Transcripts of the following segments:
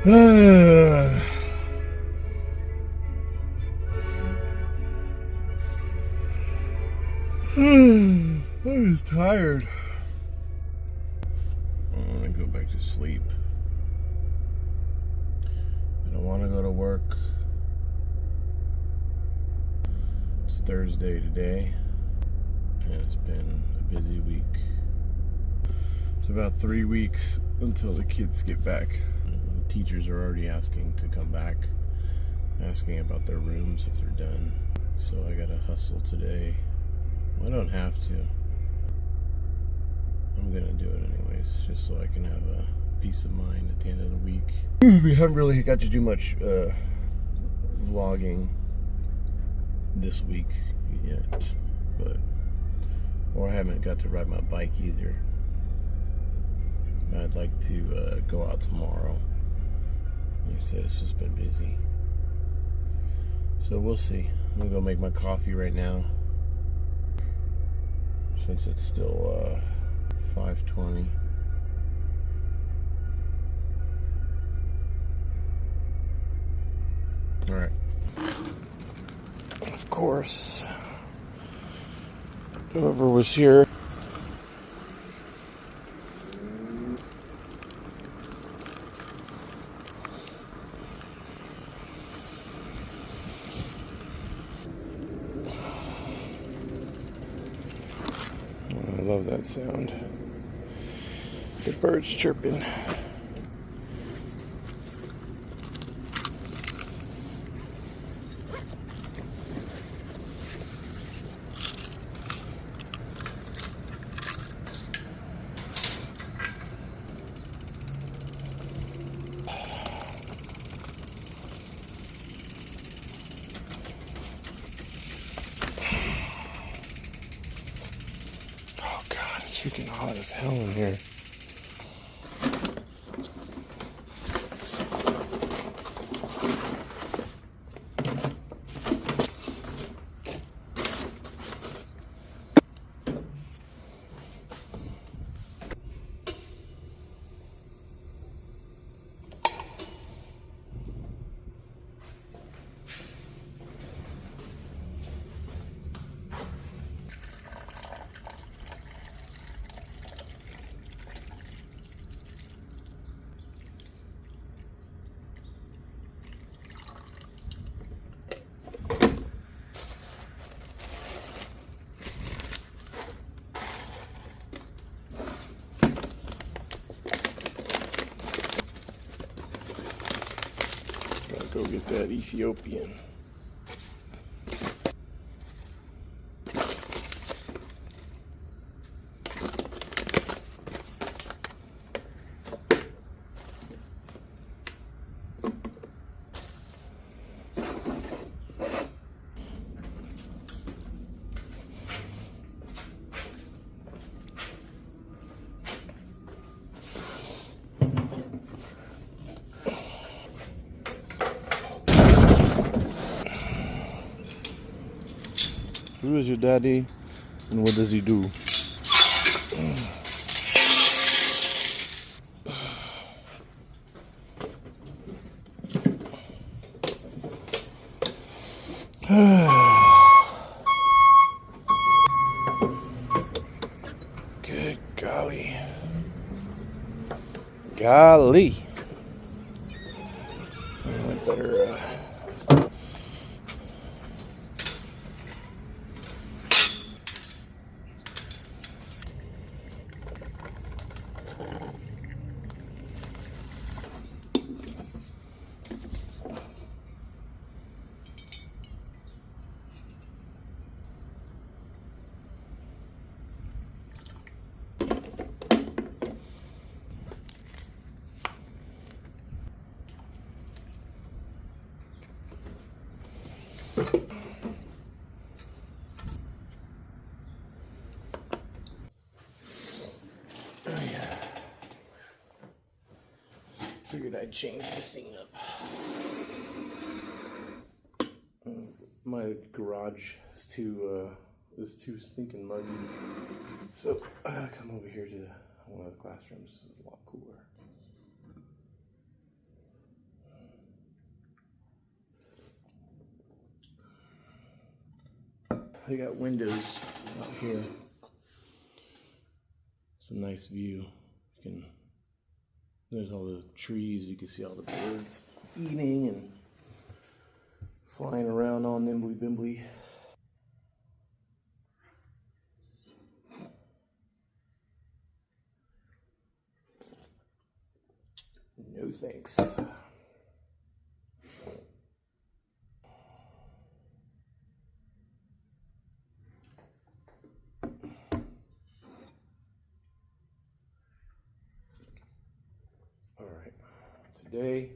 I'm tired. I want to go back to sleep. I don't want to go to work. It's Thursday today, and it's been a busy week. It's about 3 weeks until the kids get back. The teachers are already asking to come back, asking about their rooms if they're done. So I gotta hustle today. Well, I don't have to. I'm gonna do it anyways, just so I can have a peace of mind at the end of the week. We haven't really got to do much vlogging this week yet, or I haven't got to ride my bike either. I'd like to go out tomorrow. Like I said, it's just been busy. So we'll see. I'm gonna go make my coffee right now, since it's still 5:20. All right. Of course, whoever was here. I love that sound. The birds chirping. Oh God, it's freaking hot as hell in here. Gotta go get that Ethiopian. Who is your daddy, and what does he do? Good golly. Golly. I better figured I'd change the scene up. My garage is too stinking muggy, so I come over here to one of the classrooms. It's a lot cooler. they got windows out here. It's a nice view. There's all the trees. You can see all the birds eating and flying around all nimbly bimbly. No thanks. Alright, today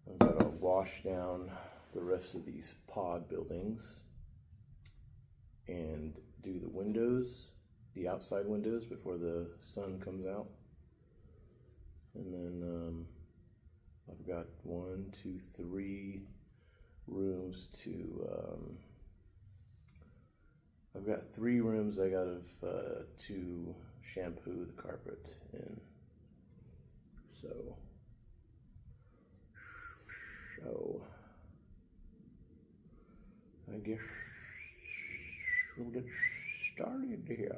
I'm going to wash down the rest of these pod buildings and do the windows, the outside windows before the sun comes out. And then I've got 1, 2, 3 rooms I've got 3 rooms I got to shampoo the carpet in. So I guess we'll get started here.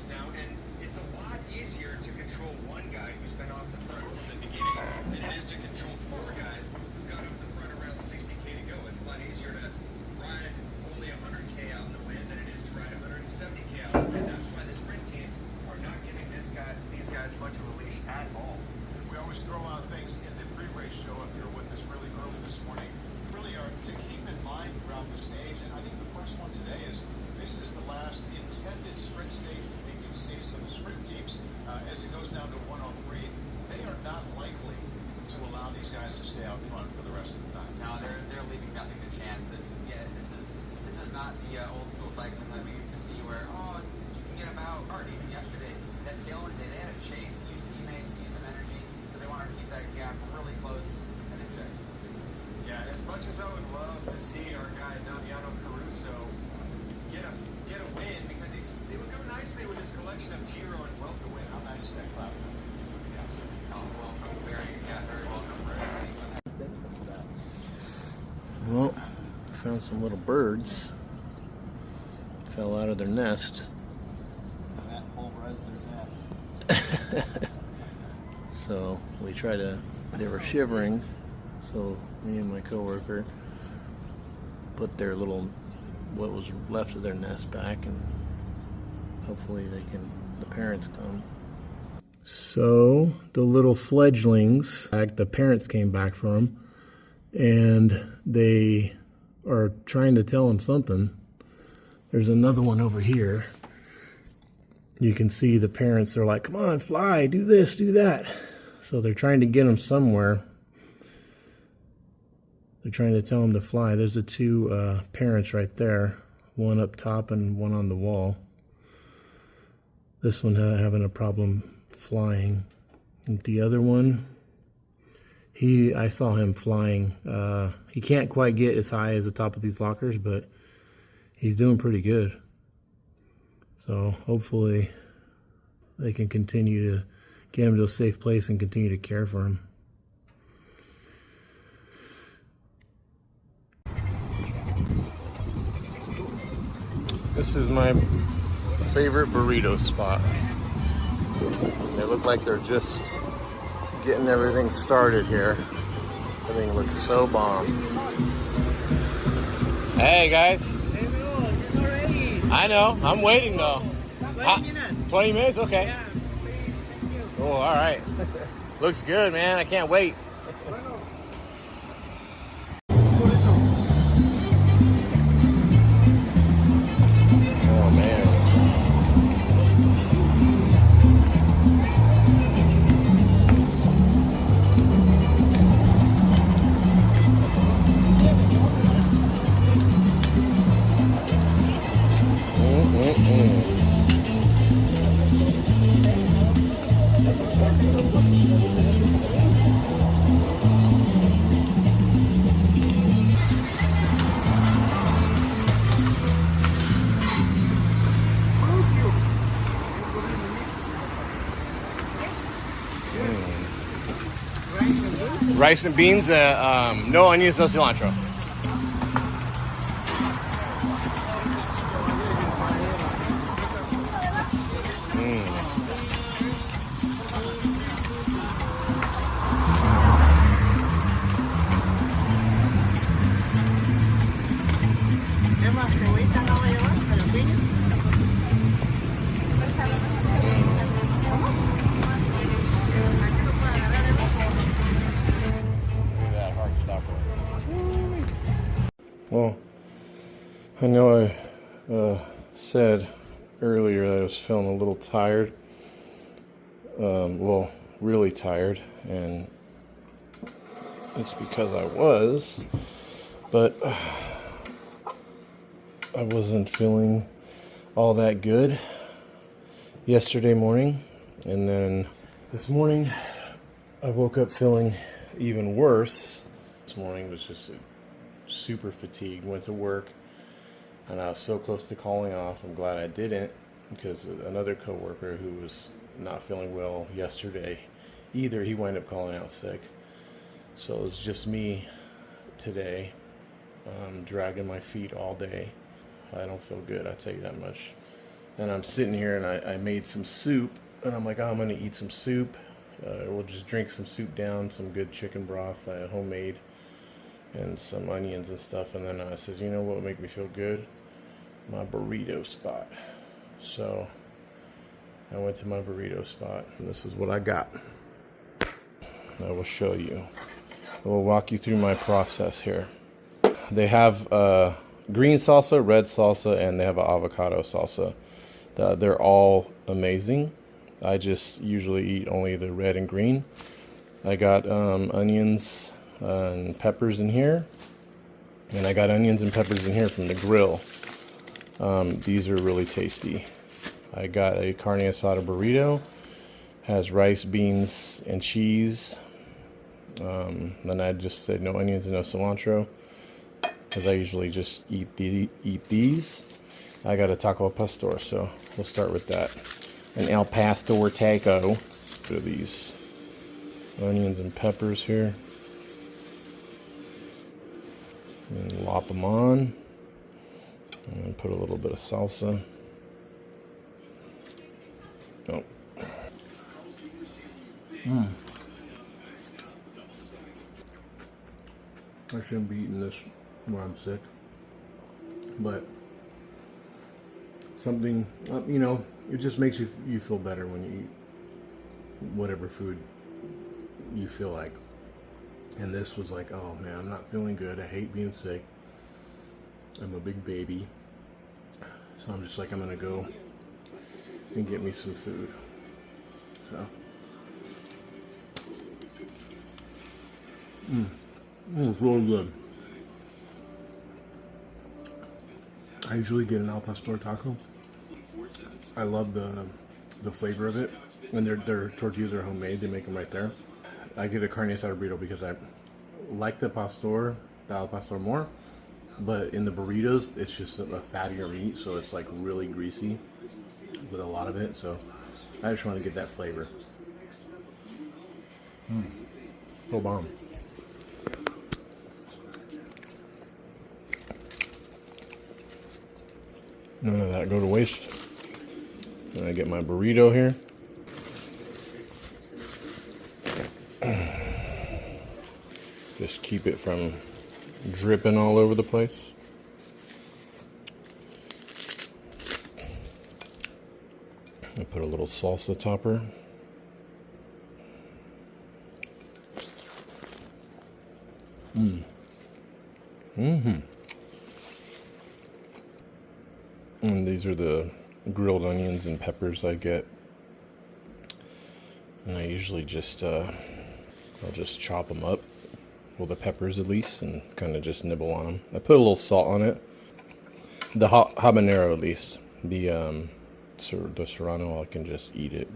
years now, and it's a lot easier to control one guy who's been off the front from the beginning than it is to control four guys who got up the front around 60K to go. It's a lot easier to ride only 100K out in the wind than it is to ride 170K out in the wind. That's why the sprint teams are not giving these guys much of a leash at all. We always throw out things in the pre-race show if you're with us really early this morning, really are to keep in mind throughout the stage. And I think the first one today is this is the last intended sprint stage for PPC. So the sprint teams, as it goes down to 103, they are not likely to allow these guys to stay out front for the rest of the time. No, they're leaving nothing to chance. And yeah, this is not the old school cycling that we used to see where you can get about hard. Even yesterday, that tailwind day, they had a chase, use teammates, use some energy. So they wanted to keep that gap really close and in check. Yeah, as much as I would love to see our guy Damiano Caruso get a win, because they would go nicely with his collection of Giro and Vuelta win. How nice is that cloud? Welcome, very welcome. Well, found some little birds. Fell out of their nest. That pulverized their nest. So they were shivering. So me and my coworker put their what was left of their nest back, and hopefully the parents come. So the little fledglings, the parents came back for them, and they are trying to tell them something. There's another one over here. You can see the parents are like, come on, fly, do this, do that. So they're trying to get them somewhere. They're trying to tell them to fly. There's the two parents right there, one up top and one on the wall. This one having a problem flying. And the other one, I saw him flying. He can't quite get as high as the top of these lockers, but he's doing pretty good. So hopefully they can continue to get him to a safe place and continue to care for him. This is my favorite burrito spot. They look like they're just getting everything started here. Everything looks so bomb. Hey guys. Hey, bro, it's not ready. I know. I'm waiting though. 20 minutes. 20 minutes? Okay. Yeah, please, thank you. Oh, all right. Looks good, man. I can't wait. Oh, man. Rice and beans, no onions, no cilantro. ¿Qué más? ¿Cebollita no va a llevar? ¿Jalapeño? Well, I know I said earlier that I was feeling a little tired. Well, really tired, and it's because I was, but I wasn't feeling all that good yesterday morning, and then this morning I woke up feeling even worse. This morning was just super fatigued, went to work, and I was so close to calling off. I'm glad I didn't, because another coworker who was not feeling well yesterday either, he wound up calling out sick. So it was just me today, dragging my feet all day. I don't feel good, I tell you that much. And I'm sitting here and I made some soup, and I'm like, oh, I'm gonna eat some soup. We'll just drink some soup down, some good chicken broth, homemade, and some onions and stuff. And then I says, you know what would make me feel good? My burrito spot. So I went to my burrito spot, and this is what I got. I will show you. I will walk you through my process here. They have green salsa, red salsa, and they have an avocado salsa. They're all amazing. I just usually eat only the red and green. I got onions and peppers in here. And I got onions and peppers in here from the grill. These are really tasty. I got a carne asada burrito. Has rice, beans, and cheese. Then I just said no onions and no cilantro, because I usually just eat these. I got a taco al pastor, so we'll start with that. An al pastor taco. Look at these onions and peppers here. And lop them on. And put a little bit of salsa. Oh. I shouldn't be eating this when I'm sick, but something, you know, it just makes you feel better when you eat whatever food you feel like. And this was like, oh man, I'm not feeling good. I hate being sick. I'm a big baby. So I'm just like, I'm gonna go and get me some food. So. It's really good. I usually get an al pastor taco. I love the flavor of it. And their tortillas are homemade. They make them right there. I get a carne asada burrito because I like the al pastor more. But in the burritos, it's just a fattier meat, so it's like really greasy with a lot of it. So I just want to get that flavor. So bomb. None of that go to waste. Then I get my burrito here. Just keep it from dripping all over the place. I put a little salsa topper. And these are the grilled onions and peppers I get. And I usually just, I'll just chop them up. Well, the peppers at least, and kind of just nibble on them. I put a little salt on it. The habanero at least. The serrano, I can just eat it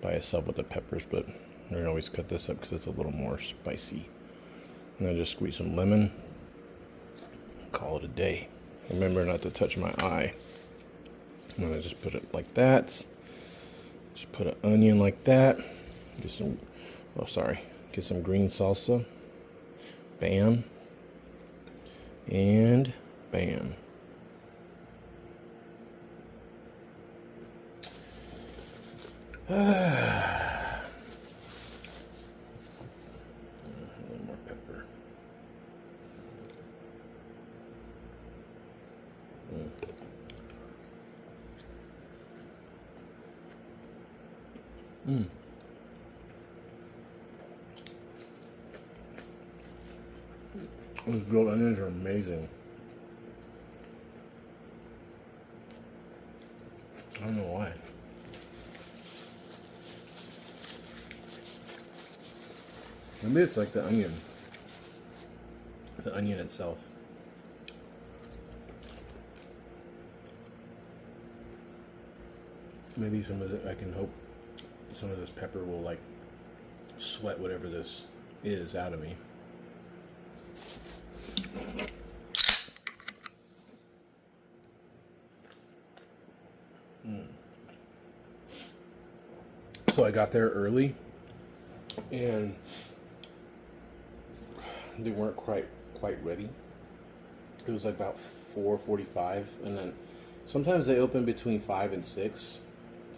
by itself with the peppers, but I can always cut this up because it's a little more spicy. And I just squeeze some lemon. Call it a day. Remember not to touch my eye. And I just put it like that. Just put an onion like that. Get some green salsa. Bam. And bam. A little more pepper. Those grilled onions are amazing. I don't know why. Maybe it's like the onion itself. Maybe some of I can hope some of this pepper will like sweat whatever this is out of me. So I got there early and they weren't quite ready. It was like about 4:45, and then Sometimes they open between 5 and 6.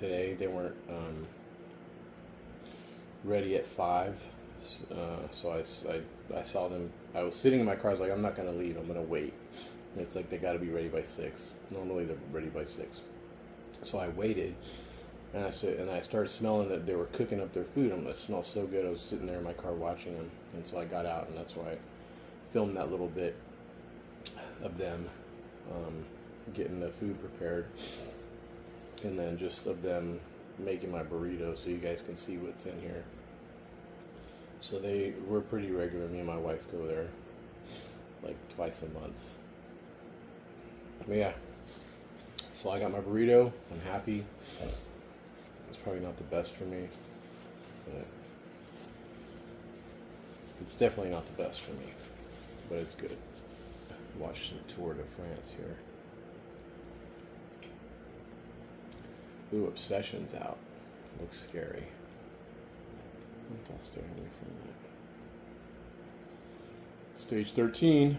Today they weren't ready at 5. So I saw them. I was sitting in my car. I was like, I'm not going to leave. I'm going to wait. And it's like they got to be ready by 6. Normally they're ready by 6. So I waited. And I started smelling that they were cooking up their food. And it smelled so good. I was sitting there in my car watching them. And so I got out, and that's why I filmed that little bit of them getting the food prepared. And then just of them making my burrito so you guys can see what's in here. So we're pretty regular. Me and my wife go there like twice a month. But yeah. So I got my burrito. I'm happy. It's probably not the best for me, but it's definitely not the best for me, but it's good. Watch some Tour de France here. Ooh, Obsession's out. Looks scary. I think I'll stay away from that. Stage 13.